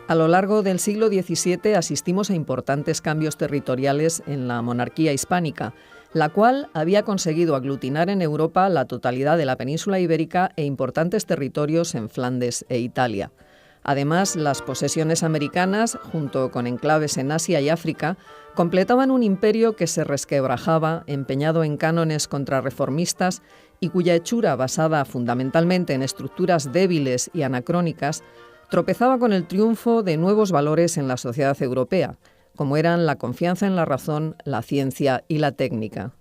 A lo largo del siglo XVII asistimos a importantes cambios territoriales en la monarquía hispánica, la cual había conseguido aglutinar en Europa la totalidad de la península ibérica e importantes territorios en Flandes e Italia. Además, las posesiones americanas, junto con enclaves en Asia y África, completaban un imperio que se resquebrajaba, empeñado en cánones contrarreformistas y cuya hechura, basada fundamentalmente en estructuras débiles y anacrónicas, tropezaba con el triunfo de nuevos valores en la sociedad europea, como eran la confianza en la razón, la ciencia y la técnica.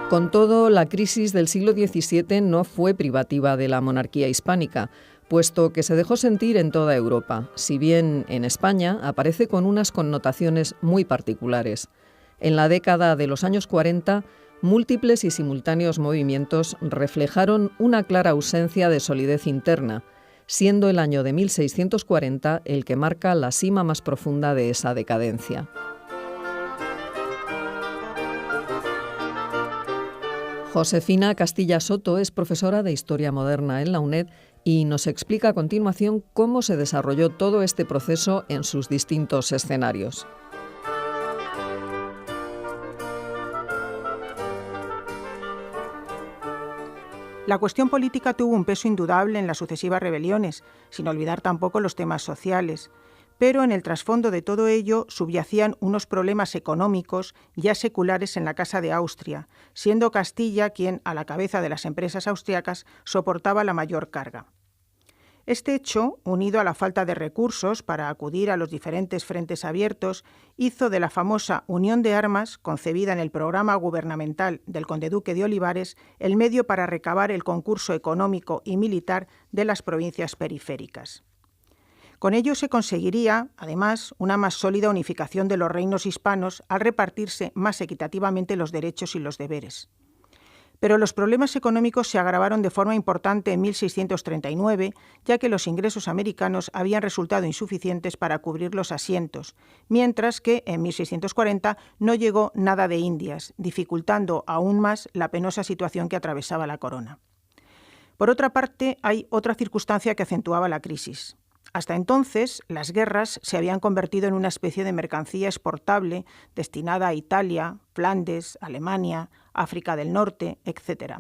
Con todo, la crisis del siglo XVII no fue privativa de la monarquía hispánica, puesto que se dejó sentir en toda Europa, si bien en España aparece con unas connotaciones muy particulares. En la década de los años 40, múltiples y simultáneos movimientos reflejaron una clara ausencia de solidez interna, siendo el año de 1640 el que marca la cima más profunda de esa decadencia. Josefina Castilla Soto es profesora de Historia Moderna en la UNED y nos explica a continuación cómo se desarrolló todo este proceso en sus distintos escenarios. La cuestión política tuvo un peso indudable en las sucesivas rebeliones, sin olvidar tampoco los temas sociales. Pero en el trasfondo de todo ello subyacían unos problemas económicos ya seculares en la Casa de Austria, siendo Castilla quien, a la cabeza de las empresas austriacas, soportaba la mayor carga. Este hecho, unido a la falta de recursos para acudir a los diferentes frentes abiertos, hizo de la famosa Unión de Armas, concebida en el programa gubernamental del conde-duque de Olivares, el medio para recabar el concurso económico y militar de las provincias periféricas. Con ello se conseguiría, además, una más sólida unificación de los reinos hispanos al repartirse más equitativamente los derechos y los deberes. Pero los problemas económicos se agravaron de forma importante en 1639, ya que los ingresos americanos habían resultado insuficientes para cubrir los asientos, mientras que en 1640 no llegó nada de Indias, dificultando aún más la penosa situación que atravesaba la corona. Por otra parte, hay otra circunstancia que acentuaba la crisis. Hasta entonces, las guerras se habían convertido en una especie de mercancía exportable destinada a Italia, Flandes, Alemania, África del Norte, etc.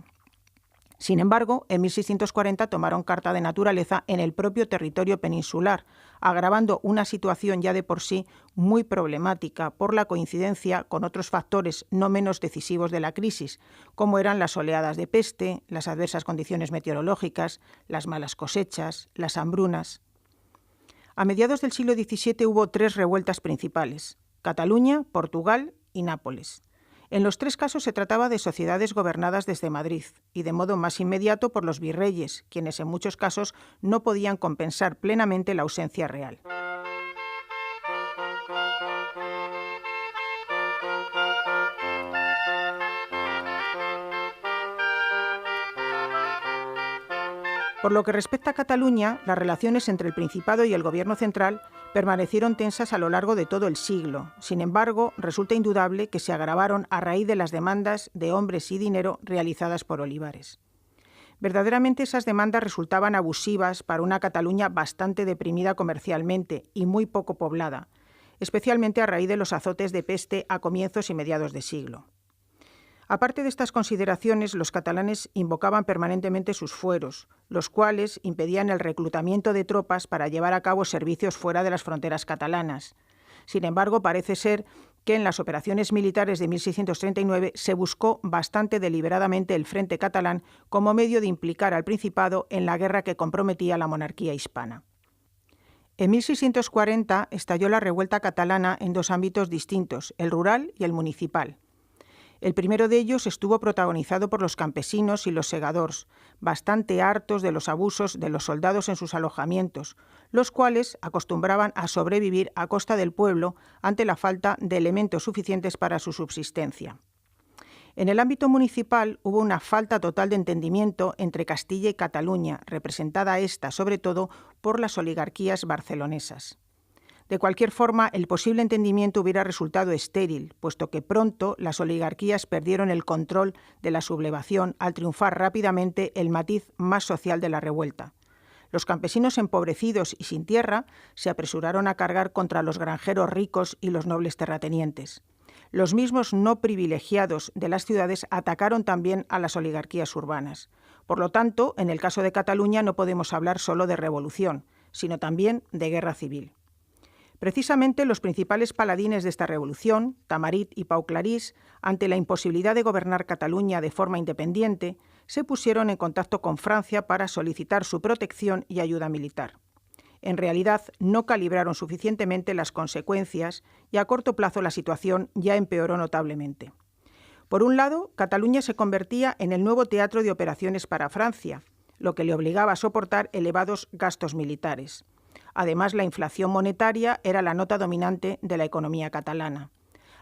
Sin embargo, en 1640 tomaron carta de naturaleza en el propio territorio peninsular, agravando una situación ya de por sí muy problemática por la coincidencia con otros factores no menos decisivos de la crisis, como eran las oleadas de peste, las adversas condiciones meteorológicas, las malas cosechas, las hambrunas. A mediados del siglo XVII hubo tres revueltas principales: Cataluña, Portugal y Nápoles. En los tres casos se trataba de sociedades gobernadas desde Madrid y de modo más inmediato por los virreyes, quienes en muchos casos no podían compensar plenamente la ausencia real. Por lo que respecta a Cataluña, las relaciones entre el Principado y el Gobierno central permanecieron tensas a lo largo de todo el siglo. Sin embargo, resulta indudable que se agravaron a raíz de las demandas de hombres y dinero realizadas por Olivares. Verdaderamente esas demandas resultaban abusivas para una Cataluña bastante deprimida comercialmente y muy poco poblada, especialmente a raíz de los azotes de peste a comienzos y mediados de siglo. Aparte de estas consideraciones, los catalanes invocaban permanentemente sus fueros, los cuales impedían el reclutamiento de tropas para llevar a cabo servicios fuera de las fronteras catalanas. Sin embargo, parece ser que en las operaciones militares de 1639 se buscó bastante deliberadamente el frente catalán como medio de implicar al Principado en la guerra que comprometía a la monarquía hispana. En 1640 estalló la revuelta catalana en dos ámbitos distintos, el rural y el municipal. El primero de ellos estuvo protagonizado por los campesinos y los segadors, bastante hartos de los abusos de los soldados en sus alojamientos, los cuales acostumbraban a sobrevivir a costa del pueblo ante la falta de elementos suficientes para su subsistencia. En el ámbito municipal hubo una falta total de entendimiento entre Castilla y Cataluña, representada esta sobre todo por las oligarquías barcelonesas. De cualquier forma, el posible entendimiento hubiera resultado estéril, puesto que pronto las oligarquías perdieron el control de la sublevación al triunfar rápidamente el matiz más social de la revuelta. Los campesinos empobrecidos y sin tierra se apresuraron a cargar contra los granjeros ricos y los nobles terratenientes. Los mismos no privilegiados de las ciudades atacaron también a las oligarquías urbanas. Por lo tanto, en el caso de Cataluña no podemos hablar solo de revolución, sino también de guerra civil. Precisamente los principales paladines de esta revolución, Tamarit y Pau Clarís, ante la imposibilidad de gobernar Cataluña de forma independiente, se pusieron en contacto con Francia para solicitar su protección y ayuda militar. En realidad, no calibraron suficientemente las consecuencias y a corto plazo la situación ya empeoró notablemente. Por un lado, Cataluña se convertía en el nuevo teatro de operaciones para Francia, lo que le obligaba a soportar elevados gastos militares. Además, la inflación monetaria era la nota dominante de la economía catalana.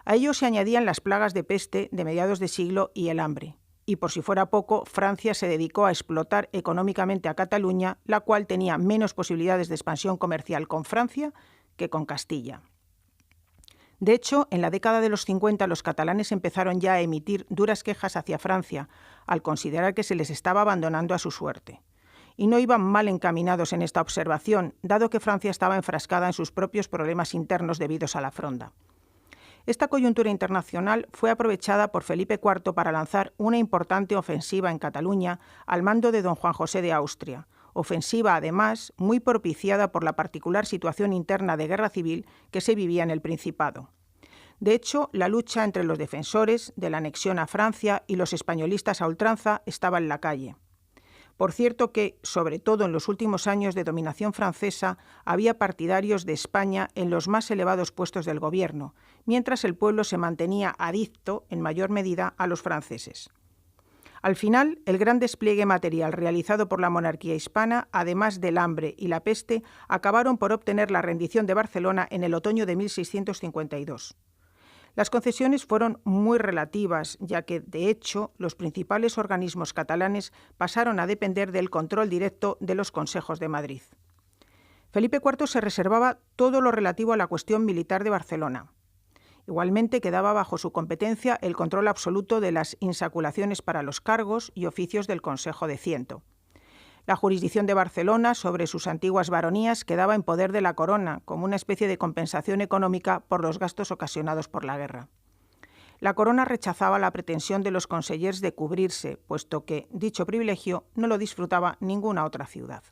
A ello se añadían las plagas de peste de mediados de siglo y el hambre. Y por si fuera poco, Francia se dedicó a explotar económicamente a Cataluña, la cual tenía menos posibilidades de expansión comercial con Francia que con Castilla. De hecho, en la década de los 50 los catalanes empezaron ya a emitir duras quejas hacia Francia, al considerar que se les estaba abandonando a su suerte. Y no iban mal encaminados en esta observación, dado que Francia estaba enfrascada en sus propios problemas internos debidos a la Fronda. Esta coyuntura internacional fue aprovechada por Felipe IV para lanzar una importante ofensiva en Cataluña al mando de don Juan José de Austria, ofensiva además muy propiciada por la particular situación interna de guerra civil que se vivía en el Principado. De hecho, la lucha entre los defensores de la anexión a Francia y los españolistas a ultranza estaba en la calle. Por cierto que, sobre todo en los últimos años de dominación francesa, había partidarios de España en los más elevados puestos del gobierno, mientras el pueblo se mantenía adicto, en mayor medida, a los franceses. Al final, el gran despliegue material realizado por la monarquía hispana, además del hambre y la peste, acabaron por obtener la rendición de Barcelona en el otoño de 1652. Las concesiones fueron muy relativas, ya que, de hecho, los principales organismos catalanes pasaron a depender del control directo de los consejos de Madrid. Felipe IV se reservaba todo lo relativo a la cuestión militar de Barcelona. Igualmente quedaba bajo su competencia el control absoluto de las insaculaciones para los cargos y oficios del Consejo de Ciento. La jurisdicción de Barcelona sobre sus antiguas baronías quedaba en poder de la corona, como una especie de compensación económica por los gastos ocasionados por la guerra. La corona rechazaba la pretensión de los consellers de cubrirse, puesto que dicho privilegio no lo disfrutaba ninguna otra ciudad.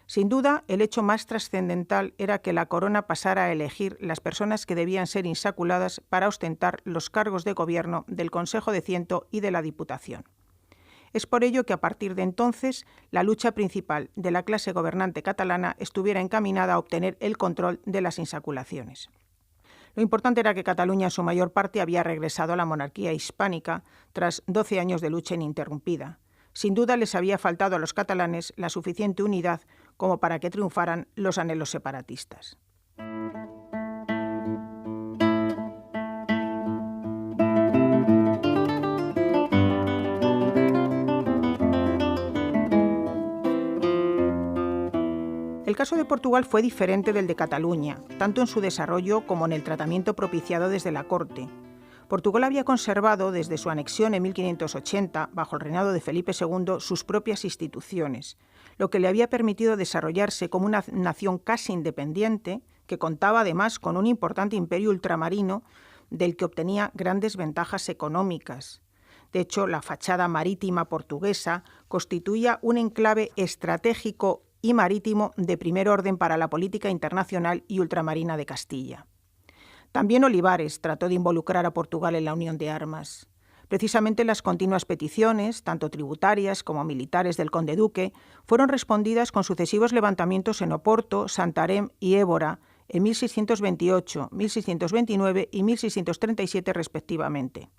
Sin duda, el hecho más trascendental era que la corona pasara a elegir las personas que debían ser insaculadas para ostentar los cargos de gobierno del Consejo de Ciento y de la Diputación. Es por ello que a partir de entonces la lucha principal de la clase gobernante catalana estuviera encaminada a obtener el control de las insaculaciones. Lo importante era que Cataluña en su mayor parte había regresado a la monarquía hispánica tras 12 años de lucha ininterrumpida. Sin duda les había faltado a los catalanes la suficiente unidad como para que triunfaran los anhelos separatistas. El caso de Portugal fue diferente del de Cataluña, tanto en su desarrollo como en el tratamiento propiciado desde la corte. Portugal había conservado desde su anexión en 1580, bajo el reinado de Felipe II, sus propias instituciones, lo que le había permitido desarrollarse como una nación casi independiente, que contaba además con un importante imperio ultramarino del que obtenía grandes ventajas económicas. De hecho, la fachada marítima portuguesa constituía un enclave estratégico y marítimo de primer orden para la política internacional y ultramarina de Castilla. También Olivares trató de involucrar a Portugal en la unión de armas. Precisamente las continuas peticiones, tanto tributarias como militares del conde duque, fueron respondidas con sucesivos levantamientos en Oporto, Santarém y Évora en 1628, 1629 y 1637 respectivamente.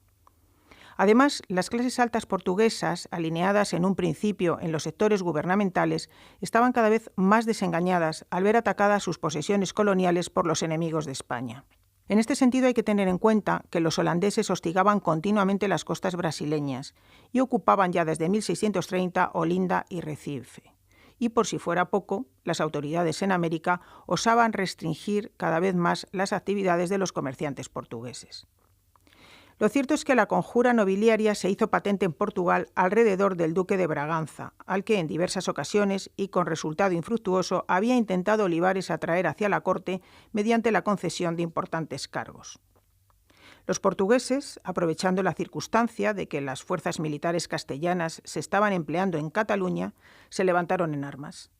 Además, las clases altas portuguesas, alineadas en un principio en los sectores gubernamentales, estaban cada vez más desengañadas al ver atacadas sus posesiones coloniales por los enemigos de España. En este sentido hay que tener en cuenta que los holandeses hostigaban continuamente las costas brasileñas y ocupaban ya desde 1630 Olinda y Recife. y, por si fuera poco, las autoridades en América osaban restringir cada vez más las actividades de los comerciantes portugueses. Lo cierto es que la conjura nobiliaria se hizo patente en Portugal alrededor del duque de Braganza, al que en diversas ocasiones y con resultado infructuoso había intentado Olivares atraer hacia la corte mediante la concesión de importantes cargos. Los portugueses, aprovechando la circunstancia de que las fuerzas militares castellanas se estaban empleando en Cataluña, se levantaron en armas.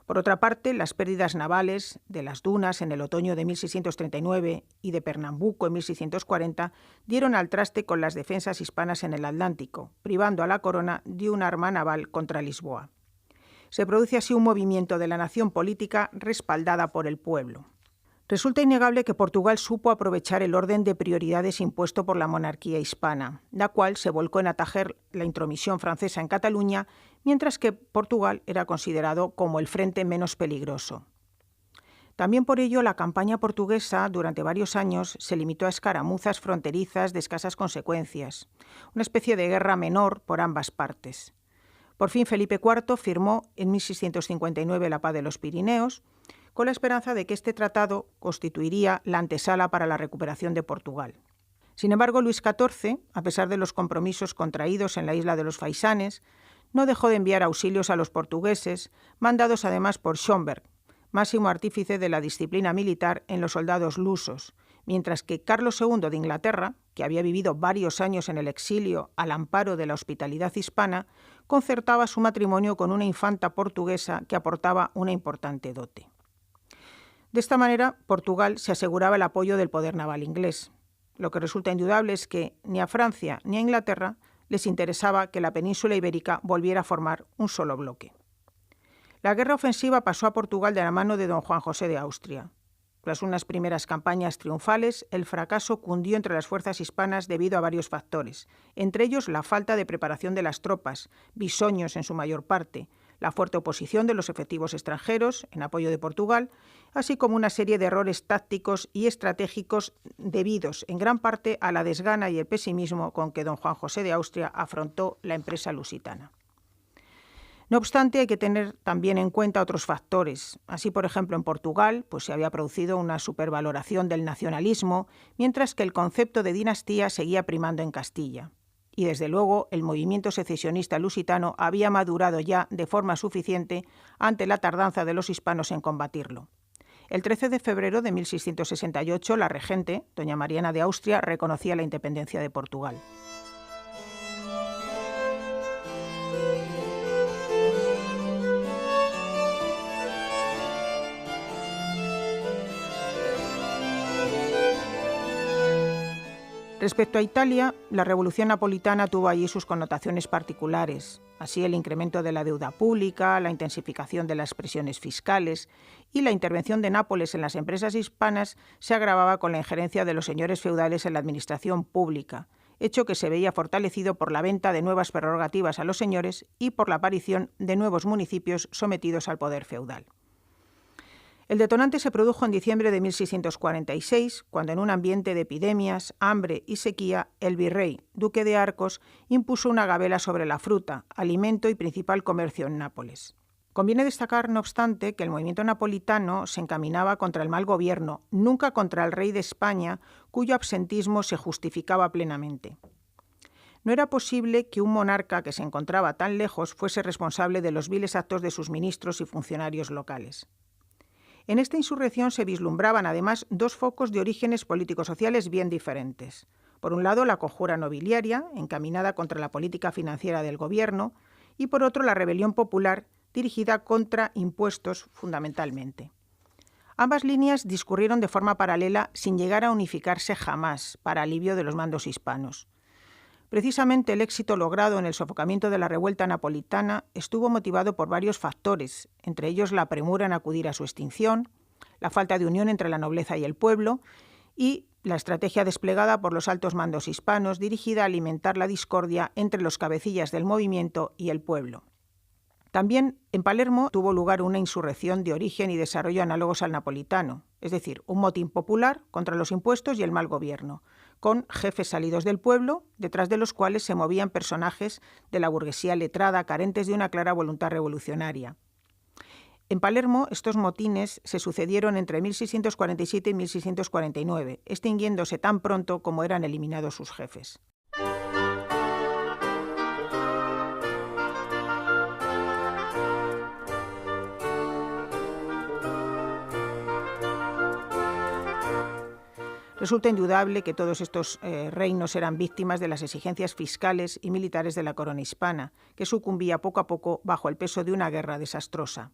Por otra parte, las pérdidas navales de las dunas en el otoño de 1639 y de Pernambuco en 1640 dieron al traste con las defensas hispanas en el Atlántico, privando a la corona de un arma naval contra Lisboa. Se produce así un movimiento de la nación política respaldada por el pueblo. Resulta innegable que Portugal supo aprovechar el orden de prioridades impuesto por la monarquía hispana, la cual se volcó en atajar la intromisión francesa en Cataluña, mientras que Portugal era considerado como el frente menos peligroso. También por ello, la campaña portuguesa durante varios años se limitó a escaramuzas fronterizas de escasas consecuencias, una especie de guerra menor por ambas partes. Por fin, Felipe IV firmó en 1659 la Paz de los Pirineos, con la esperanza de que este tratado constituiría la antesala para la recuperación de Portugal. Sin embargo, Luis XIV, a pesar de los compromisos contraídos en la isla de los Faisanes, no dejó de enviar auxilios a los portugueses, mandados además por Schomberg, máximo artífice de la disciplina militar en los soldados lusos, mientras que Carlos II de Inglaterra, que había vivido varios años en el exilio al amparo de la hospitalidad hispana, concertaba su matrimonio con una infanta portuguesa que aportaba una importante dote. De esta manera, Portugal se aseguraba el apoyo del poder naval inglés. Lo que resulta indudable es que ni a Francia ni a Inglaterra les interesaba que la península ibérica volviera a formar un solo bloque. La guerra ofensiva pasó a Portugal de la mano de don Juan José de Austria. Tras unas primeras campañas triunfales, el fracaso cundió entre las fuerzas hispanas debido a varios factores, entre ellos la falta de preparación de las tropas, bisoños en su mayor parte, la fuerte oposición de los efectivos extranjeros en apoyo de Portugal, así como una serie de errores tácticos y estratégicos debidos en gran parte a la desgana y el pesimismo con que don Juan José de Austria afrontó la empresa lusitana. No obstante, hay que tener también en cuenta otros factores. Así, por ejemplo, en Portugal se había producido una supervaloración del nacionalismo, mientras que el concepto de dinastía seguía primando en Castilla. Y, desde luego, el movimiento secesionista lusitano había madurado ya de forma suficiente ante la tardanza de los hispanos en combatirlo. El 13 de febrero de 1668, la regente, doña Mariana de Austria, reconocía la independencia de Portugal. Respecto a Italia, la Revolución Napolitana tuvo allí sus connotaciones particulares. Así, el incremento de la deuda pública, la intensificación de las presiones fiscales y la intervención de Nápoles en las empresas hispanas se agravaba con la injerencia de los señores feudales en la administración pública, hecho que se veía fortalecido por la venta de nuevas prerrogativas a los señores y por la aparición de nuevos municipios sometidos al poder feudal. El detonante se produjo en diciembre de 1646, cuando en un ambiente de epidemias, hambre y sequía, el virrey, duque de Arcos, impuso una gabela sobre la fruta, alimento y principal comercio en Nápoles. Conviene destacar, no obstante, que el movimiento napolitano se encaminaba contra el mal gobierno, nunca contra el rey de España, cuyo absentismo se justificaba plenamente. No era posible que un monarca que se encontraba tan lejos fuese responsable de los viles actos de sus ministros y funcionarios locales. En esta insurrección se vislumbraban además dos focos de orígenes político-sociales bien diferentes. Por un lado, la conjura nobiliaria, encaminada contra la política financiera del gobierno, y por otro, la rebelión popular, dirigida contra impuestos fundamentalmente. Ambas líneas discurrieron de forma paralela sin llegar a unificarse jamás, para alivio de los mandos hispanos. Precisamente el éxito logrado en el sofocamiento de la revuelta napolitana estuvo motivado por varios factores, entre ellos la premura en acudir a su extinción, la falta de unión entre la nobleza y el pueblo y la estrategia desplegada por los altos mandos hispanos dirigida a alimentar la discordia entre los cabecillas del movimiento y el pueblo. También en Palermo tuvo lugar una insurrección de origen y desarrollo análogos al napolitano, es decir, un motín popular contra los impuestos y el mal gobierno, con jefes salidos del pueblo, detrás de los cuales se movían personajes de la burguesía letrada carentes de una clara voluntad revolucionaria. En Palermo, estos motines se sucedieron entre 1647 y 1649, extinguiéndose tan pronto como eran eliminados sus jefes. Resulta indudable que todos estos reinos eran víctimas de las exigencias fiscales y militares de la corona hispana, que sucumbía poco a poco bajo el peso de una guerra desastrosa.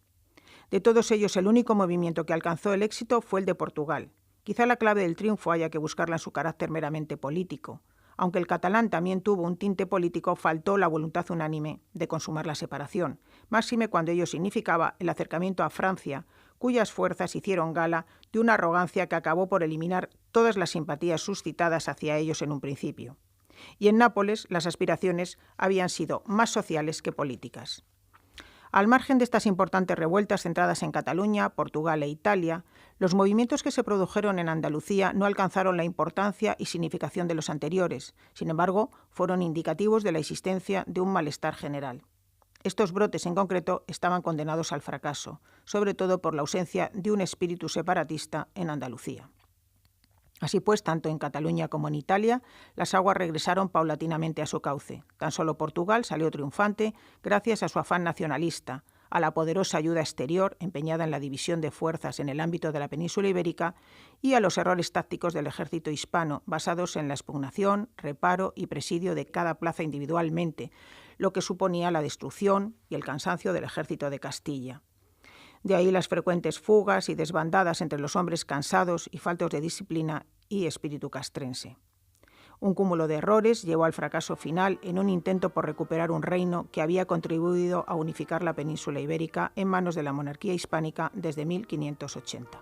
De todos ellos, el único movimiento que alcanzó el éxito fue el de Portugal. Quizá la clave del triunfo haya que buscarla en su carácter meramente político. Aunque el catalán también tuvo un tinte político, faltó la voluntad unánime de consumar la separación, máxime cuando ello significaba el acercamiento a Francia, cuyas fuerzas hicieron gala de una arrogancia que acabó por eliminar todas las simpatías suscitadas hacia ellos en un principio. Y en Nápoles las aspiraciones habían sido más sociales que políticas. Al margen de estas importantes revueltas centradas en Cataluña, Portugal e Italia, los movimientos que se produjeron en Andalucía no alcanzaron la importancia y significación de los anteriores. Sin embargo, fueron indicativos de la existencia de un malestar general. Estos brotes en concreto estaban condenados al fracaso, sobre todo por la ausencia de un espíritu separatista en Andalucía. Así pues, tanto en Cataluña como en Italia, las aguas regresaron paulatinamente a su cauce. Tan solo Portugal salió triunfante gracias a su afán nacionalista, a la poderosa ayuda exterior empeñada en la división de fuerzas en el ámbito de la península ibérica y a los errores tácticos del ejército hispano, basados en la expugnación, reparo y presidio de cada plaza individualmente, lo que suponía la destrucción y el cansancio del ejército de Castilla. De ahí las frecuentes fugas y desbandadas entre los hombres cansados y faltos de disciplina y espíritu castrense. Un cúmulo de errores llevó al fracaso final en un intento por recuperar un reino que había contribuido a unificar la península ibérica en manos de la monarquía hispánica desde 1580.